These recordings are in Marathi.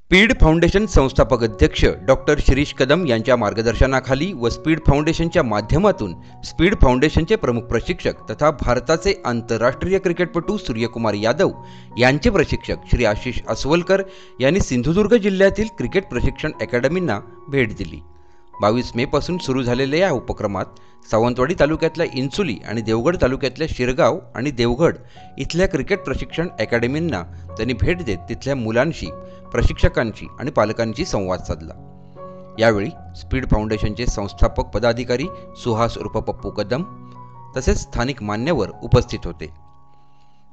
स्पीड फाउंडेशन संस्थापक अध्यक्ष डॉक्टर शिरीष कदम यांच्या मार्गदर्शनाखाली व स्पीड फाउंडेशनच्या माध्यमातून स्पीड फाउंडेशनचे प्रमुख प्रशिक्षक तथा भारताचे आंतरराष्ट्रीय क्रिकेटपटू सूर्यकुमार यादव यांचे प्रशिक्षक श्री आशिष अस्वलकर यांनी सिंधुदुर्ग जिल्ह्यातील क्रिकेट प्रशिक्षण अकॅडमींना भेट दिली। 22 मे पासून सुरू झालेल्या या उपक्रमात सावंतवाडी तालुक्यातल्या इंचुली आणि देवगड तालुक्यातल्या शिरगाव आणि देवगड इथल्या क्रिकेट प्रशिक्षण अकॅडमींना त्यांनी भेट देत तिथल्या मुलांशी, प्रशिक्षकांशी आणि पालकांशी संवाद साधला। यावेळी स्पीड फाउंडेशनचे संस्थापक पदाधिकारी सुहास उर्फ पप्पू कदम तसेच स्थानिक मान्यवर उपस्थित होते।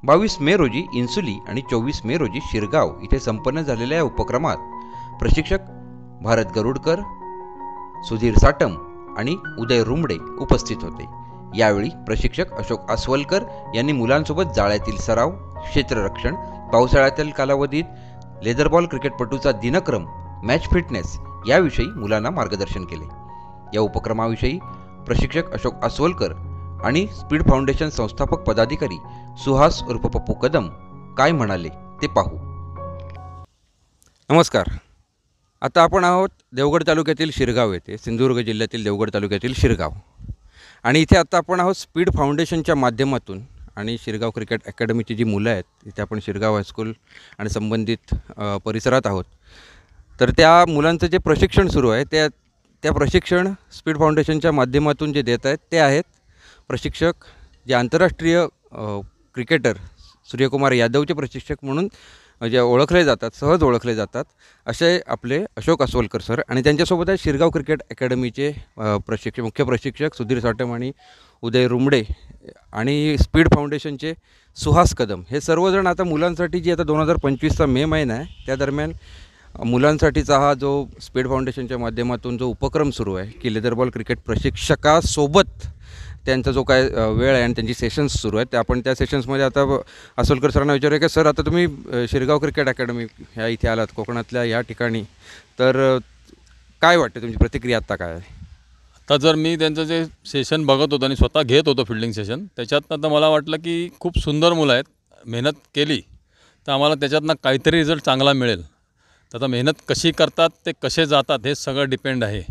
22 मे रोजी इंसुली आणि 24 मे रोजी शिरगाव इथे संपन्न झालेल्या या उपक्रमात प्रशिक्षक भारत गरुडकर, सुधीर साटम आणि उदय रुमडे उपस्थित होते। यावेळी प्रशिक्षक अशोक अस्वलकर यांनी मुलांसोबत जाळ्यातील सराव, क्षेत्ररक्षण, पावसाळ्यातील कालावधीत लेदरबॉल क्रिकेटपटूचा दिनक्रम, मॅच फिटनेस याविषयी मुलांना मार्गदर्शन केले। या उपक्रमाविषयी प्रशिक्षक अशोक अस्वलकर आणि स्पीड फाउंडेशन संस्थापक पदाधिकारी सुहास उर्फ पप्पू कदम काय म्हणाले ते पाहू। नमस्कार, आता आपण आहोत देवगड तालुक्यातील शिरगाव येथे, सिंधुदुर्ग जिल्ह्यातील देवगड तालुक्यातील शिरगाव, आणि इथे आता आपण आहोत स्पीड फाउंडेशनच्या माध्यमातून आणि शिरगाव क्रिकेट अकॅडमीची जी मुलं आहेत इथे आपण शिरगाव हायस्कूल आणि संबंधित परिसरात आहोत। तर त्या मुलांचं जे प्रशिक्षण सुरू आहे त्या प्रशिक्षण स्पीड फाउंडेशनच्या माध्यमातून जे देत आहेत ते आहेत प्रशिक्षक जे आंतरराष्ट्रीय क्रिकेटर सूर्यकुमार यादवचे प्रशिक्षक म्हणून जे ओळखले जातात, सहज ओळखले जातात, असे आपले अशोक अस्वलकर सर आणि त्यांच्यासोबत आहे शिरगाव क्रिकेट अकॅडमीचे मुख्य प्रशिक्षक सुधीर साटम आणि उदय रुमडे आणि स्पीड फाउंडेशनचे सुहास कदम। हे सर्वजण आता मुलांसाठी जी आता 2025चा मे महिना आहे त्या दरम्यान मुलांसाठीचा हा जो स्पीड फाउंडेशनच्या माध्यमातून जो उपक्रम सुरू आहे की लेदरबॉल क्रिकेट प्रशिक्षकासोबत त्यांचा जो काय वेळ आहे आणि त्यांची सेशन्स सुरू आहेत, आपण त्या सेशन्समध्ये आता अस्वलकर सरांना विचारूया की सर, आता तुम्ही शिरगाव क्रिकेट अकॅडमी ह्या इथे आलात कोकणातल्या या ठिकाणी, तर काय वाटतं तुमची प्रतिक्रिया आत्ता काय आहे? आता जर मी त्यांचं जे सेशन बघत होतो आणि स्वतः घेत होतो फिल्डिंग सेशन, त्याच्यातनं तर मला वाटलं की खूप सुंदर मुलं आहेत, मेहनत केली तर आम्हाला त्याच्यातनं काहीतरी रिझल्ट चांगला मिळेल। तर आता मेहनत कशी करतात, ते कसे जातात, हे सगळं डिपेंड आहे।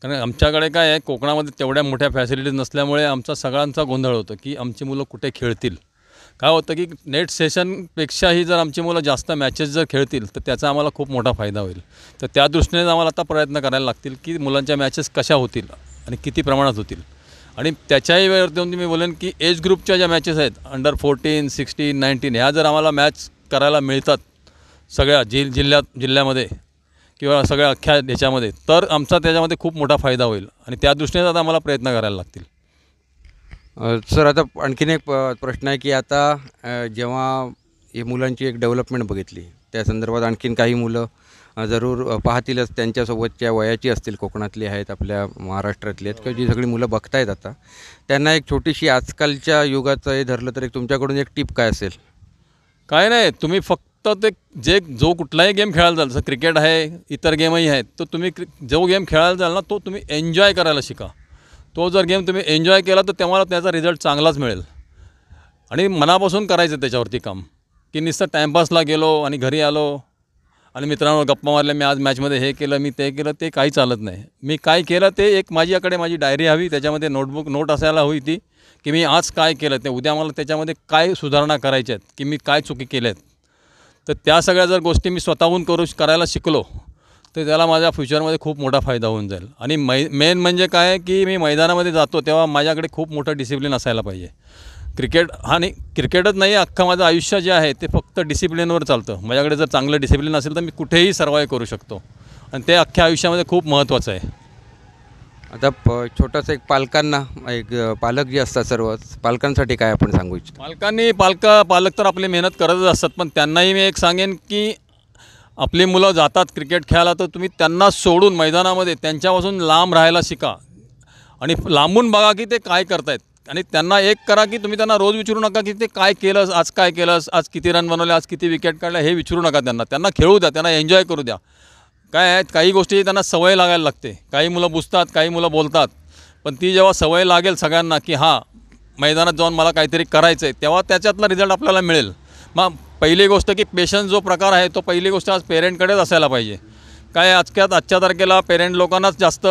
कारण आमच्याकडे काय आहे, कोकणामध्ये तेवढ्या मोठ्या फॅसिलिटीज नसल्यामुळे आमचा सगळ्यांचा गोंधळ होतो की आमची मुलं कुठे खेळतील। काय होतं की नेट सेशनपेक्षाही जर आमची मुलं जास्त मॅचेस जर खेळतील तर त्याचा आम्हाला खूप मोठा फायदा होईल। तर त्या दृष्टीने आम्हाला आता प्रयत्न करायला लागतील की मुलांच्या मॅचेस कशा होतील आणि किती प्रमाणात होतील। आणि त्याच्याही वेळेवरती मी बोलेन की एज ग्रुपच्या ज्या मॅचेस आहेत अंडर 14, 16, 19 ह्या जर आम्हाला मॅच करायला मिळतात सगळ्या जिल्ह्यामध्ये किंवा सगळ्या अख्ख्या देशामध्ये, तर आमचा त्याच्यामध्ये खूप मोठा फायदा होईल आणि त्या दृष्टीने आता आम्हाला प्रयत्न करायला लागतील। सर, आता आणखीन एक प्रश्न आहे की आता जेव्हा हे मुलांची एक डेव्हलपमेंट बघितली त्या संदर्भात आणखीन काही मुलं जरूर पाहतीलच, त्यांच्यासोबतच्या वयाची असतील, कोकणातली आहेत, आपल्या महाराष्ट्रातली आहेत किंवा जी सगळी मुलं बघतायत आता, त्यांना एक छोटीशी आजकालच्या युगाचं हे धरलं तर एक तुमच्याकडून एक टिप काय असेल? काय नाही, तुम्ही फक्त ते जो कुठलाही गेम खेळायला जाल, जसं क्रिकेट आहे, इतर गेमही आहेत, तो तुम्ही जो गेम खेळायला जाल ना तो तुम्ही एन्जॉय करायला शिका। तो जर गेम तुम्ही एन्जॉय केला तर तेव्हा त्याचा रिझल्ट चांगलाच मिळेल। आणि मनापासून करायचं त्याच्यावरती काम, की नुसतं टाईमपासला गेलो आणि घरी आलो आणि मित्रांवर गप्पा मारल्या, मी आज मॅचमध्ये हे केलं, मी ते केलं, ते काही चालत नाही। मी काय केलं ते एक माझी डायरी हवी, त्याच्यामध्ये नोट असायला हवी ती की मी आज काय केलं, ते उद्या मला त्याच्यामध्ये काय सुधारणा करायच्या आहेत, की मी काय चुकी केल्या आहेत। तर त्या सगळ्या जर गोष्टी मी स्वतःहून करायला शिकलो तर त्याला माझ्या फ्युचरमध्ये खूप मोठा फायदा होऊन जाईल। आणि मेन म्हणजे काय की मी मैदानामध्ये जातो तेव्हा माझ्याकडे खूप मोठं डिसिप्लिन असायला पाहिजे। क्रिकेटच नाही, अख्खं माझं आयुष्य जे आहे ते फक्त डिसिप्लिनवर चालतं। माझ्याकडे जर चांगलं डिसिप्लिन असेल तर मी कुठेही सर्वाइव्ह करू शकतो आणि ते अख्ख्या आयुष्यामध्ये खूप महत्त्वाचं आहे। आता छोटंसं एक पालक जे असतात सर्व पालकांसाठी काय आपण सांगू इच्छितो? पालक तर आपली मेहनत करतच असतात, पण त्यांनाही मी एक सांगेन की आपली मुलं जातात क्रिकेट खेळायला तर तुम्ही त्यांना सोडून मैदानामध्ये त्यांच्यापासून लांब राहायला शिका आणि लांबून बघा की ते काय करतायत। आणि त्यांना एक करा की तुम्ही त्यांना रोज विचारू नका की ते काय केलंस, आज काय केलंस, आज किती रन बनवले, आज किती विकेट काढल्या, हे विचारू नका। त्यांना खेळू द्या, त्यांना एन्जॉय करू द्या। काय आहे, काही गोष्टी त्यांना सवय लागायला लागते। काही मुलं बुजतात, काही मुलं बोलतात, पण ती जेव्हा सवय लागेल सगळ्यांना की हां मैदानात जाऊन मला काहीतरी करायचं आहे, तेव्हा त्याच्यातला रिझल्ट आपल्याला मिळेल। मग पहिली गोष्ट की पेशन्स जो प्रकार आहे तो पहिली गोष्ट आज पेरेंटकडेच असायला पाहिजे. काय आजच्या तारखेला पेरेंट लोकांनाच जास्त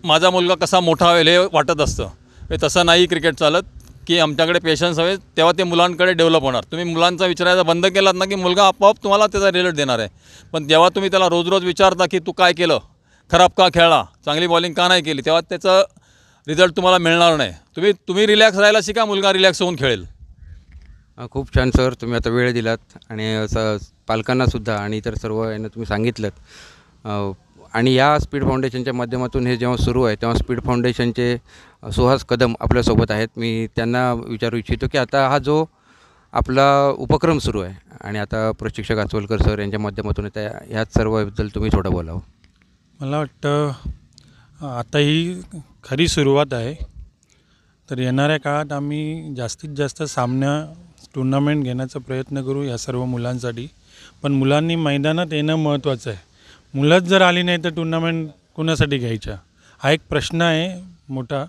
माझा मुलगा कसा मोठा होईल हे वाटत असतं. हे तसं नाही क्रिकेट चालत की आमच्याकडे पेशन्स हवे तेव्हा ते मुलांकडे डेव्हलप होणार. तुम्ही मुलांचा विचारायचा बंद केलात ना की मुलगा आपोआप तुम्हाला त्याचा रिझल्ट देणार आहे. पण जेव्हा तुम्ही त्याला रोज रोज विचारता की तू काय केलं, खराब का खेळला, चांगली बॉलिंग का नाही केली, तेव्हा त्याचं रिझल्ट तुम्हाला मिळणार नाही. तुम्ही रिलॅक्स राहायला शिका, मुलगा रिलॅक्स होऊन खेळेल. खूप छान सर, तुम्ही आता वेळ दिलात आणि असं पालकांनासुद्धा आणि इतर सर्व यांना तुम्ही सांगितलं. आणि या स्पीड फाउंडेशनच्या माध्यमातून हे जेव्हा सुरू आहे तेव्हा स्पीड फाउंडेशनचे सुहास कदम आपल्यासोबत आहेत. मी त्यांना विचारू इच्छितो की आता हा जो आपला उपक्रम सुरू आहे आणि आता प्रशिक्षक आचवलकर सर यांच्या माध्यमातून त्या ह्याच सर्वाबद्दल तुम्ही थोडं बोलावं. मला वाटतं आता ही खरी सुरुवात आहे. तर येणाऱ्या काळात आम्ही जास्तीत जास्त टुर्नामेंट घेण्याचा प्रयत्न करू या सर्व मुलांसाठी. पण मुलांनी मैदानात येणं महत्त्वाचं आहे. मुलंच जर आली नाही तर टुर्नामेंट कुणासाठी घ्यायच्या हा एक प्रश्न आहे मोठा.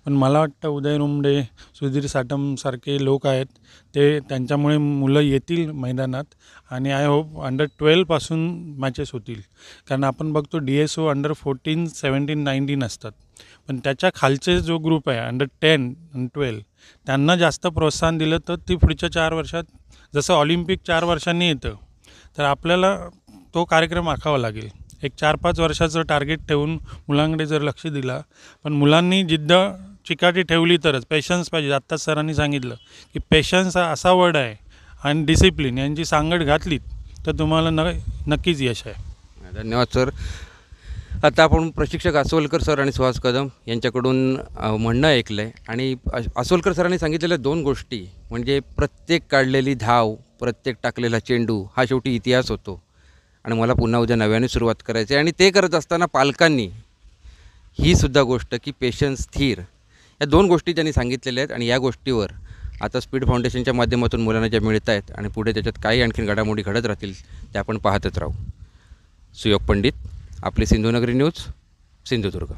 पण मला वाटतं उदय रुमडे, सुधीर साटमसारखे लोक आहेत ते त्यांच्यामुळे मुलं येतील मैदानात. आणि आय होप अंडर-12 मॅचेस होतील. कारण आपण बघतो DSO अंडर-14, 17, 19 असतात. पण त्याच्या खालचे जो ग्रुप आहे अंडर-10 आणि 12 त्यांना जास्त प्रोत्साहन दिलं तर ती पुढच्या 4 वर्षात जसं ऑलिम्पिक 4 वर्षांनी येतं तर आपल्याला तो कार्यक्रम आखावा लागेल. एक 4-5 वर्षाचं टार्गेट ठेवून मुलांकडे जर लक्ष दिला, पण मुलांनी जिद्द चिकाटी ठेवली तरच. पेशन्स पाहिजे. आत्ताच सरांनी सांगितलं की पेशन्स हा असा वर्ड आहे आणि डिसिप्लिन यांची सांगड घातलीत तर तुम्हाला नक्कीच यश आहे. धन्यवाद सर. आता आपण प्रशिक्षक आचवलकर सर आणि सुहास कदम यांच्याकडून म्हणणं ऐकलं आहे आणि आचवलकर सरांनी सांगितलेल्या 2 गोष्टी म्हणजे प्रत्येक काढलेली धाव, प्रत्येक टाकलेला चेंडू हा शेवटी इतिहास होतो आणि मला पुन्हा उद्या नव्याने सुरुवात करायची आहे. आणि ते करत असताना पालकांनी ही सुद्धा गोष्ट की पेशन्स, स्थिर, या 2 गोष्टी त्यांनी सांगितलेल्या आहेत. आणि या गोष्टीवर आता स्पीड फाउंडेशनच्या माध्यमातून मुलांना ज्या मिळत आहेत आणि पुढे त्याच्यात काही आणखीन घडामोडी घडत राहतील त्या आपण पाहतच राहू. सुयोग पंडित, आपली सिंधुनगरी न्यूज, सिंधुदुर्ग.